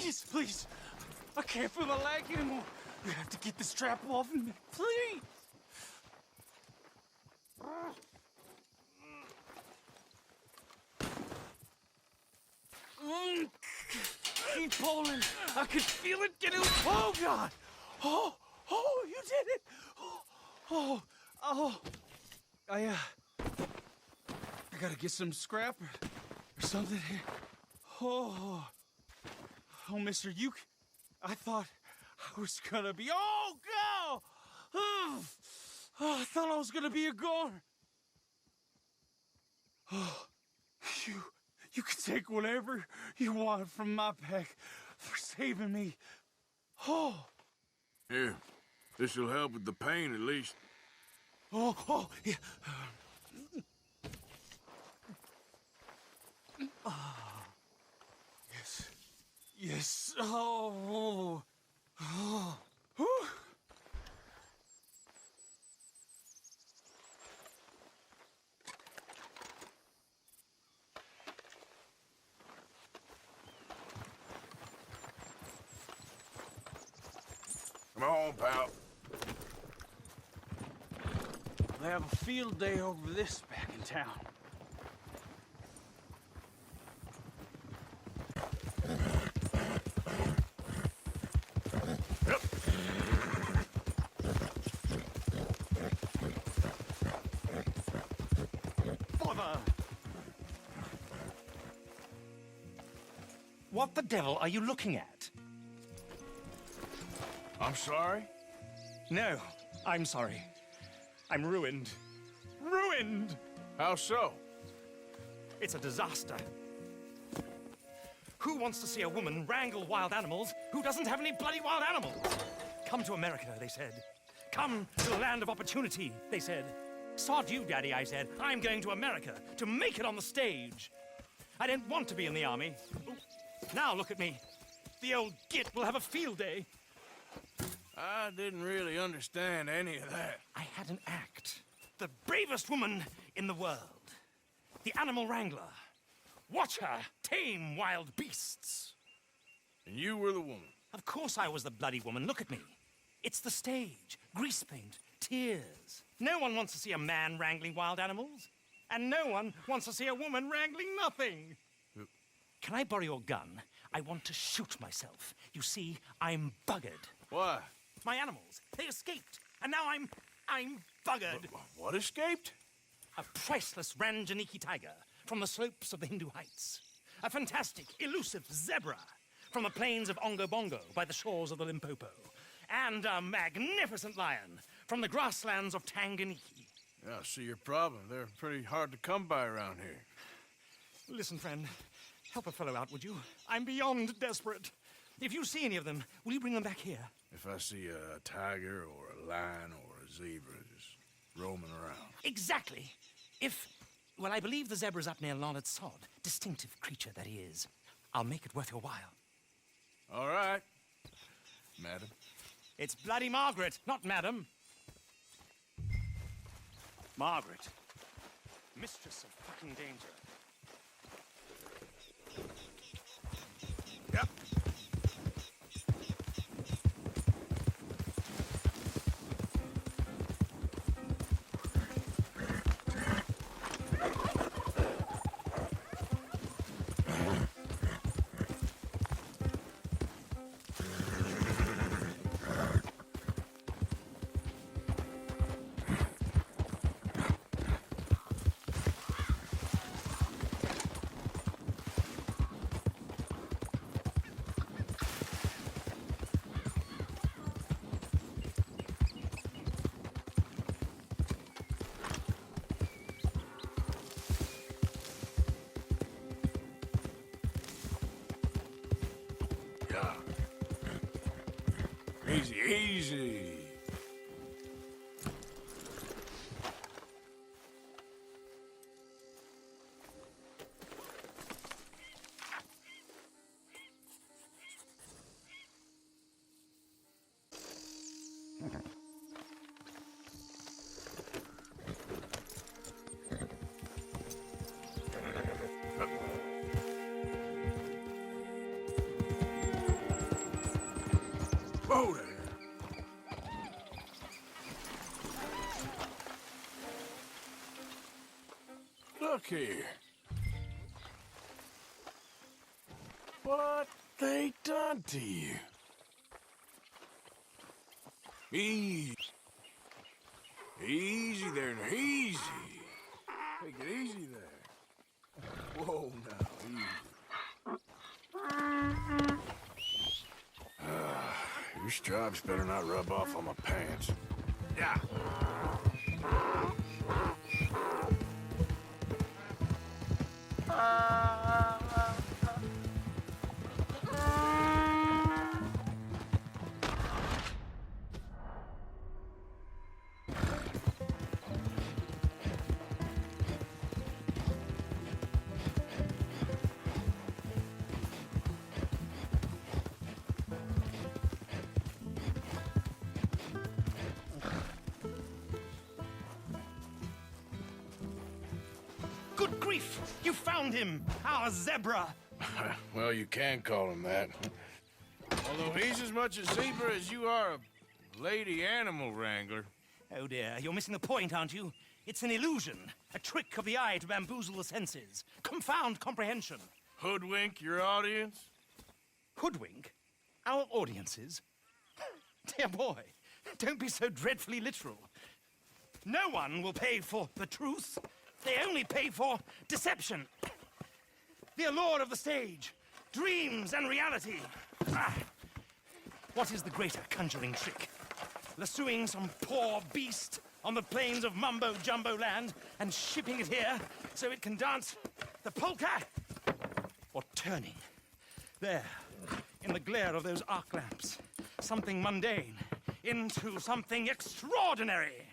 Please, please. I can't feel my leg anymore. You have to get this trap off me, please. Keep pulling. I can feel it getting. Oh God! Oh, you did it! Oh! I gotta get some scrap or something here. Oh, Mister, I thought I was gonna be. Oh God! Oh, I thought I was gonna be a goner. Oh, you can take whatever you want from my pack for saving me. Oh. Here, this'll help with the pain at least. Oh, yeah. Yes. Oh. Whew. Come on, pal. They have a field day over this back in town. Yep. Bother! What the devil are you looking at? I'm sorry? No, I'm sorry. I'm ruined. Ruined! How so? It's a disaster. Who wants to see a woman wrangle wild animals who doesn't have any bloody wild animals? Come to America, they said. Come to the land of opportunity, they said. Sod you, Daddy, I said. I'm going to America to make it on the stage. I didn't want to be in the army. Now look at me. The old git will have a field day. I didn't really understand any of that. I had an act. The bravest woman in the world. The animal wrangler. Watch her tame wild beasts. And you were the woman. Of course I was the bloody woman. Look at me. It's the stage. Grease paint. Tears. No one wants to see a man wrangling wild animals. And no one wants to see a woman wrangling nothing. Can I borrow your gun? I want to shoot myself. You see, I'm buggered. Why? My animals, they escaped. And now I'm buggered. What escaped? A priceless Ranjaniki tiger from the slopes of the Hindu Heights. A fantastic, elusive zebra from the plains of Ongo Bongo by the shores of the Limpopo. And a magnificent lion from the grasslands of Tanganyika. Yeah, I see your problem. They're pretty hard to come by around here. Listen, friend, help a fellow out, would you? I'm beyond desperate. If you see any of them, will you bring them back here? If I see a tiger or a lion or a zebra just roaming around. Exactly. Well, I believe the zebra's up near Larned Sod. Distinctive creature that he is. I'll make it worth your while. All right, madam. It's bloody Margaret, not madam. Margaret. Mistress of fucking danger. Yep. Easy, easy. Look here. What they done to you? Easy. Easy there, easy. Take it easy there. Whoa, now, easy. Your stripes better not rub off on my pants. Yeah. Good grief! You found him! Our zebra! Well, you can call him that. Although he's as much a zebra as you are a lady animal wrangler. Oh dear, you're missing the point, aren't you? It's an illusion, a trick of the eye to bamboozle the senses, confound comprehension. Hoodwink your audience? Hoodwink? Our audiences? Dear boy, don't be so dreadfully literal. No one will pay for the truth. They only pay for deception. The allure of the stage, dreams and reality. What is the greater conjuring trick? Lassoing some poor beast on the plains of mumbo-jumbo land and shipping it here so it can dance the polka? Or turning, there, in the glare of those arc lamps, something mundane into something extraordinary?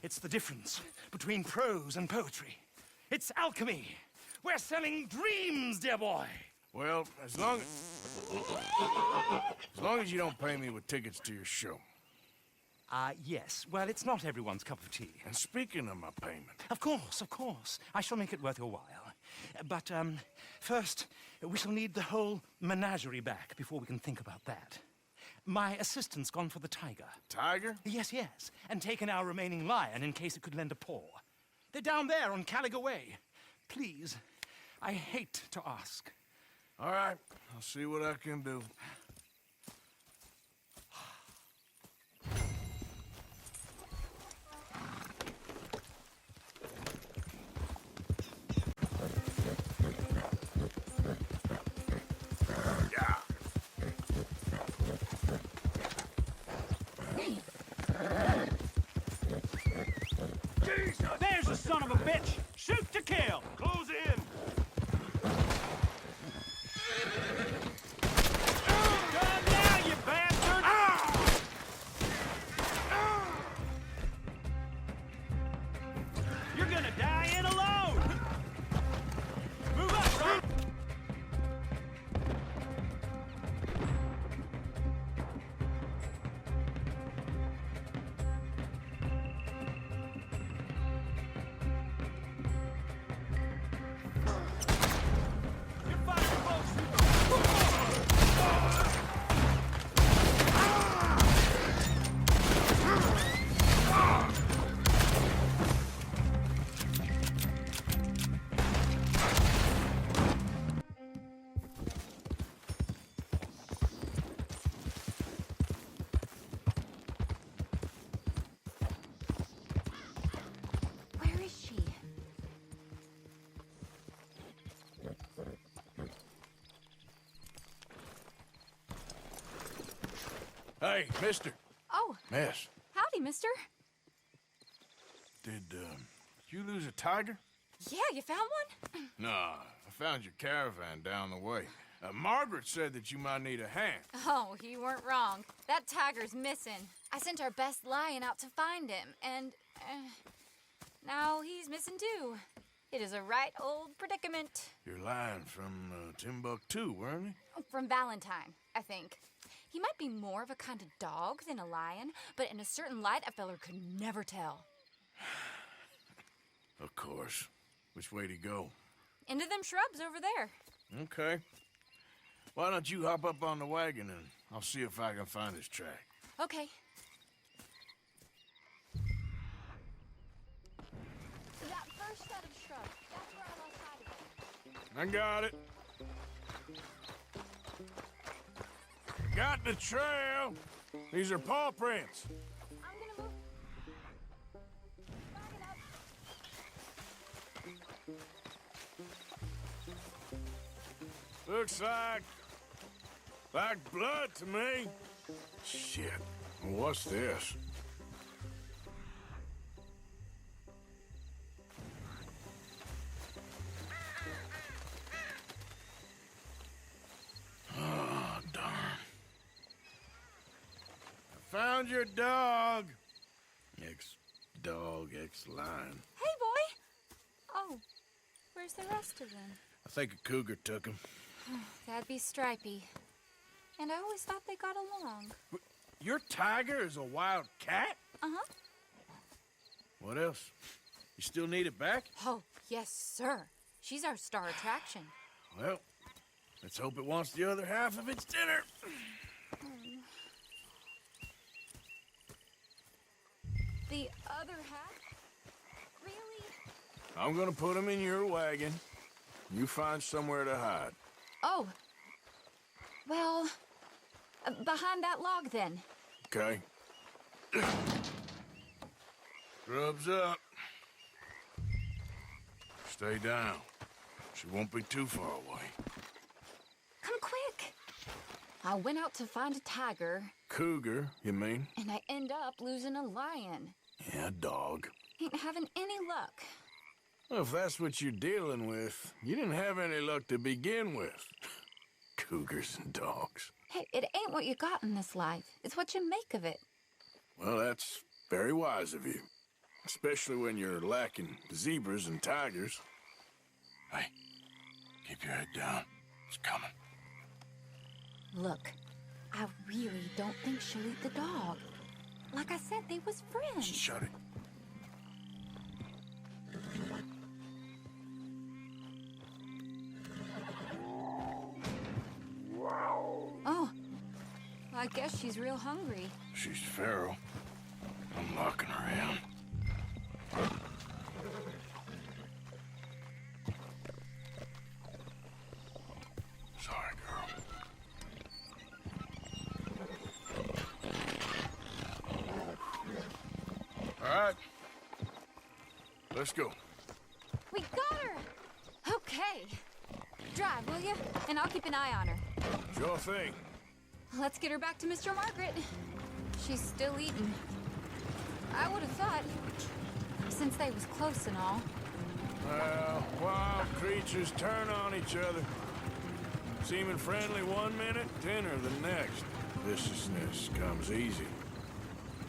It's the difference between prose and poetry. It's alchemy. We're selling dreams, dear boy. Well, as long as you don't pay me with tickets to your show. Yes. Well, it's not everyone's cup of tea. And speaking of my payment, Of course, of course. I shall make it worth your while. But, first, we shall need the whole menagerie back before we can think about that. My assistant's gone for the tiger. Tiger? Yes, yes. And taken our remaining lion in case it could lend a paw. They're down there on Caliga Way. Please, I hate to ask. All right, I'll see what I can do. There's the son of a bitch! Shoot to kill! Close in! Done now, you bastard! You're gonna die in alone! Move up, bro! You're firing, folks! Where is she? Hey, mister. Oh, Miss, howdy, mister. did you lose a tiger? Yeah, you found one? Nah, I found your caravan down the way. Margaret said that you might need a hand. Oh, you weren't wrong. That tiger's missing. I sent our best lion out to find him, and now he's missing too. It is a right old predicament. Your lion from Timbuktu, weren't he? From Valentine, I think. He might be more of a kind of dog than a lion, but in a certain light, a feller could never tell. Of course. Which way to go? Into them shrubs over there. Okay. Why don't you hop up on the wagon and I'll see if I can find his track. Okay. That first I got it. Got the trail. These are paw prints. I'm gonna move. Back it up. Looks like blood to me. Shit. What's this? Oh, darn. I found your dog. Ex-dog, ex-lion. Hey, boy! Oh, where's the rest of them? I think a cougar took him. That'd be Stripey. And I always thought they got along. Your tiger is a wild cat? Uh-huh. What else? You still need it back? Oh, yes, sir. She's our star attraction. Well, let's hope it wants the other half of its dinner. The other half? Really? I'm gonna put him in your wagon. You find somewhere to hide. Oh. Well, behind that log, then. Okay. Grub's up. Stay down. She won't be too far away. Come quick. I went out to find a tiger, Cougar, you mean? and I end up losing a lion. Yeah, dog. Ain't having any luck. Well, if that's what you're dealing with, you didn't have any luck to begin with. Cougars and dogs. Hey, it ain't what you got in this life. It's what you make of it. Well, that's very wise of you. Especially when you're lacking zebras and tigers. Hey, keep your head down. It's coming. Look, I really don't think she'll eat the dog. Like I said, they was friends. Shut it. Oh, I guess she's real hungry. She's feral. I'm locking her in. Sorry, girl. All right. Let's go. We got her! Okay. Drive, will you? And I'll keep an eye on her. Sure thing. Let's get her back to Mr. Margaret. She's still eating. I would have thought, since they was close and all. Well, wild creatures turn on each other. Seeming friendly one minute, dinner the next. Viciousness comes easy.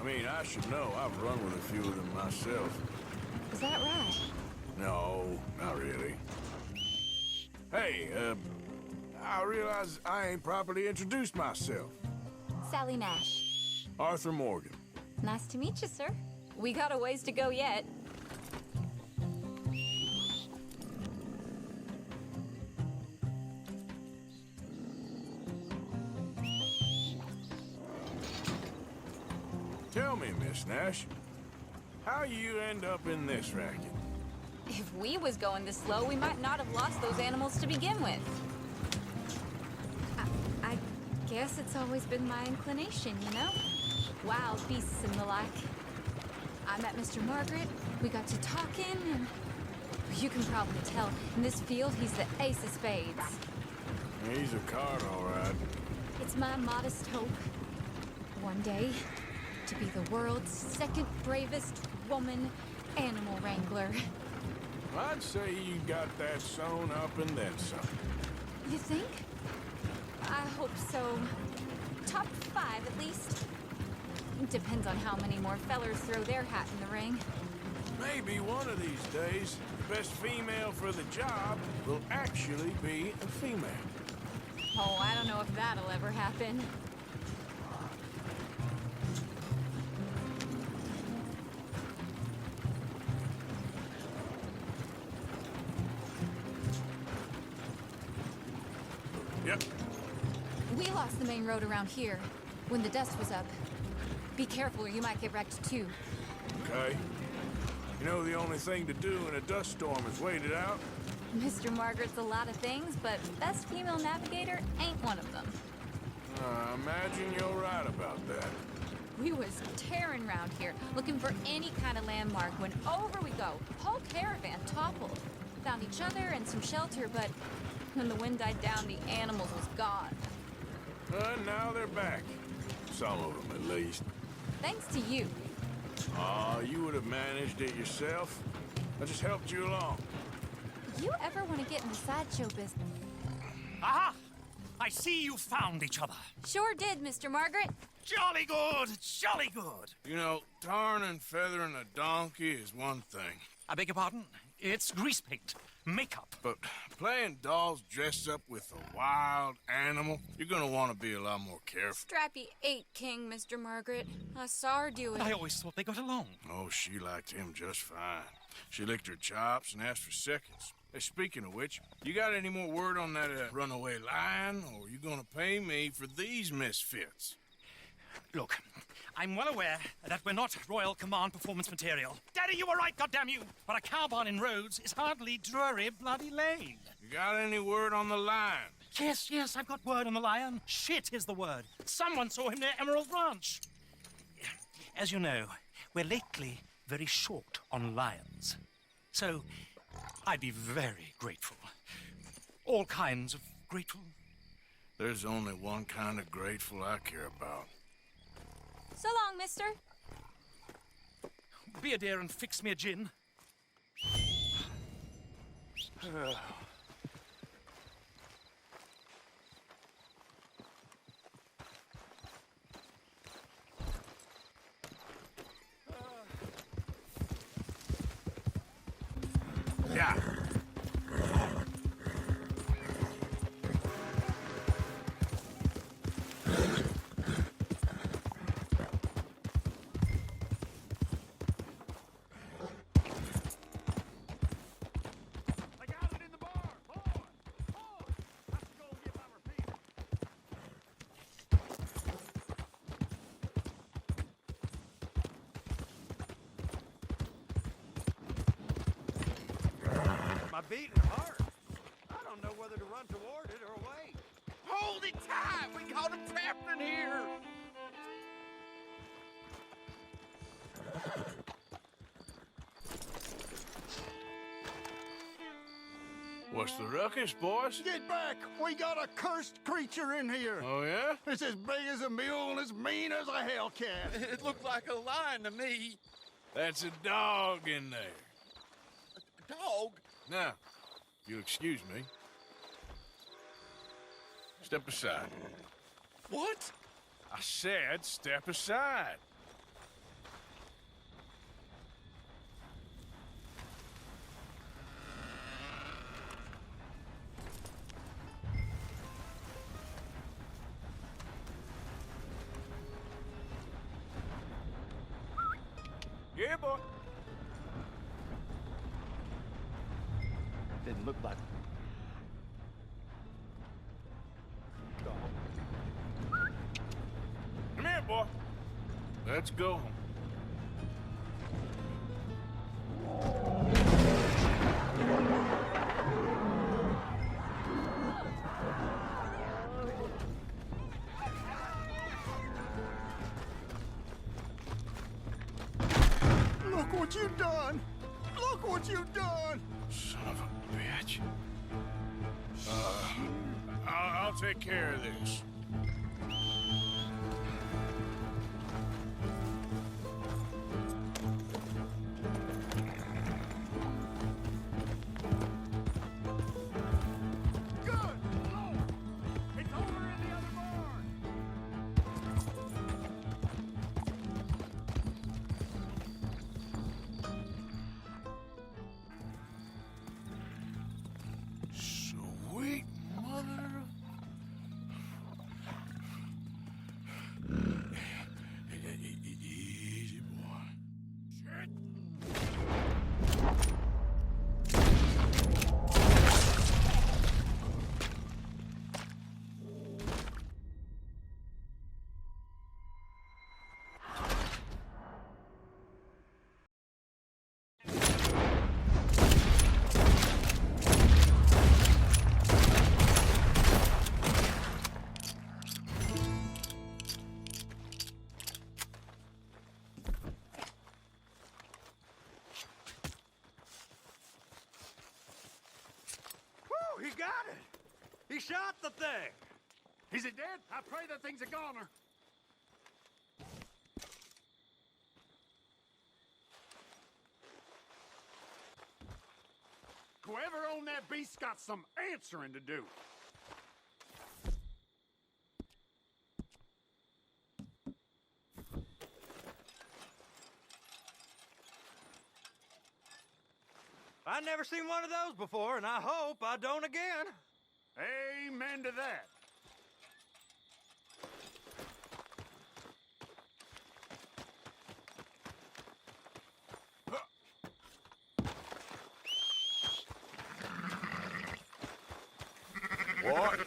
I mean, I should know. I've run with a few of them myself. Is that right? No, not really. Hey, I realize I ain't properly introduced myself. Sally Nash. Arthur Morgan. Nice to meet you, sir. We got a ways to go yet. Tell me, Miss Nash, how you end up in this racket? If we was going this slow, we might not have lost those animals to begin with. I guess it's always been my inclination, you know? Wild beasts and the like. I met Mr. Margaret, we got to talking, and you can probably tell, in this field, he's the ace of spades. He's a card, all right. It's my modest hope, one day, to be the world's second bravest woman animal wrangler. I'd say you got that sewn up and then some. You think? I hope so. Top 5, at least. Depends on how many more fellers throw their hat in the ring. Maybe one of these days, the best female for the job will actually be a female. Oh, I don't know if that'll ever happen. Yep. We lost the main road around here when the dust was up. Be careful or you might get wrecked too. Okay. You know the only thing to do in a dust storm is wait it out? Mr. Margaret's a lot of things, but best female navigator ain't one of them. I imagine you're right about that. We was tearing around here, looking for any kind of landmark when over we go. Whole caravan toppled. Found each other and some shelter, but when the wind died down, the animals was gone. Now they're back. Some of them, at least. Thanks to you. You would have managed it yourself. I just helped you along. You ever want to get in the sideshow business? Aha! I see you found each other. Sure did, Mr. Margaret. Jolly good, jolly good. You know, tarring and feathering a donkey is one thing. I beg your pardon? It's grease paint, makeup. But playing dolls dressed up with a wild animal, you're gonna want to be a lot more careful. Strappy ate King, Mr. Margaret. I saw her do it. I always thought they got along. Oh, she liked him just fine. She licked her chops and asked for seconds. Hey, speaking of which, you got any more word on that runaway lion, or are you gonna pay me for these misfits? Look, I'm well aware that we're not Royal Command performance material. Daddy, you were right, goddamn you! But a cow barn in Rhodes is hardly Drury Bloody Lane. You got any word on the lion? Yes, I've got word on the lion. Shit is the word. Someone saw him near Emerald Ranch. As you know, we're lately very short on lions. So, I'd be very grateful. All kinds of grateful. There's only one kind of grateful I care about. So long, mister. Be a dear and fix me a gin. Yeah. My beating heart. I don't know whether to run toward it or away. Hold it tight! We got him trapped in here! What's the ruckus, boys? Get back! We got a cursed creature in here. Oh, yeah? It's as big as a mule and as mean as a hellcat. It looked like a lion to me. That's a dog in there. Dog? Now, if you'll excuse me. Step aside. What? I said step aside. Yeah, boy. Didn't look like Come here, boy. Let's go. Look what you've done! Look what you've done! Son of a bitch. I'll take care of this. Good! Lord! It's over in the other barn! Sweet mother. got it! He shot the thing! Is it dead? I pray that thing's a goner. Whoever owned that beast's got some answering to do. I never seen one of those before, and I hope I don't again. Amen to that. What?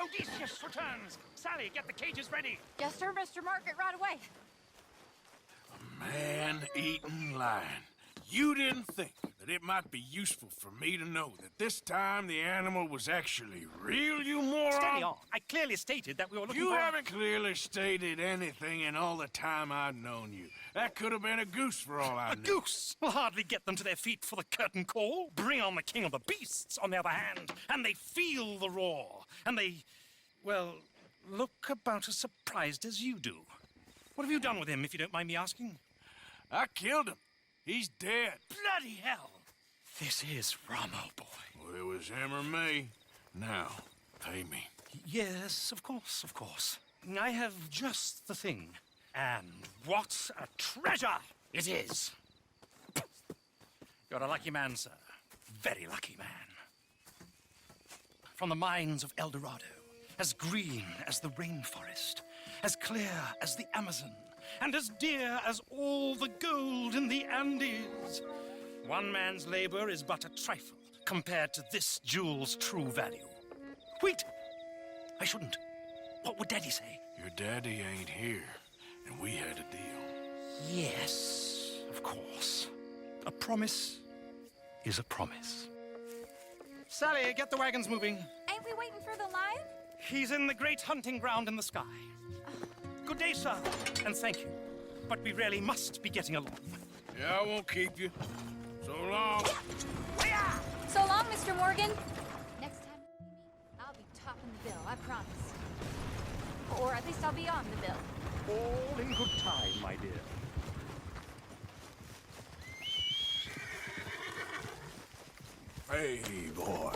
Odysseus returns! Sally, get the cages ready! Yes, sir, Mr. Margaret, right away. Man-eating lion. You didn't think that it might be useful for me to know that this time the animal was actually real, you moron? Steady on. I clearly stated that we were looking You for... haven't clearly stated anything in all the time I've known you. That could have been a goose for all I A knew. goose will hardly get them to their feet for the curtain call. Bring on the king of the beasts, on the other hand, and they feel the roar. And they, well, look about as surprised as you do. What have you done with him, if you don't mind me asking? I killed him. He's dead. Bloody hell! This is Ramo, boy. Well, it was him or me. Now, pay me. Yes, of course, of course. I have just the thing. And what a treasure it is! You're a lucky man, sir. Very lucky man. From the mines of El Dorado, as green as the rainforest, as clear as the Amazon, and as dear as all the gold in the Andes. One man's labor is but a trifle compared to this jewel's true value. Wait! I shouldn't. What would Daddy say? Your daddy ain't here, and we had a deal. Yes, of course. A promise is a promise. Sally, get the wagons moving. Ain't we waiting for the lion? He's in the great hunting ground in the sky. Good day, sir, and thank you. But we really must be getting along. Yeah, I won't keep you. So long. So long, Mr. Morgan. Next time you see me, I'll be topping the bill, I promise. Or at least I'll be on the bill. All in good time, my dear. Hey, boy.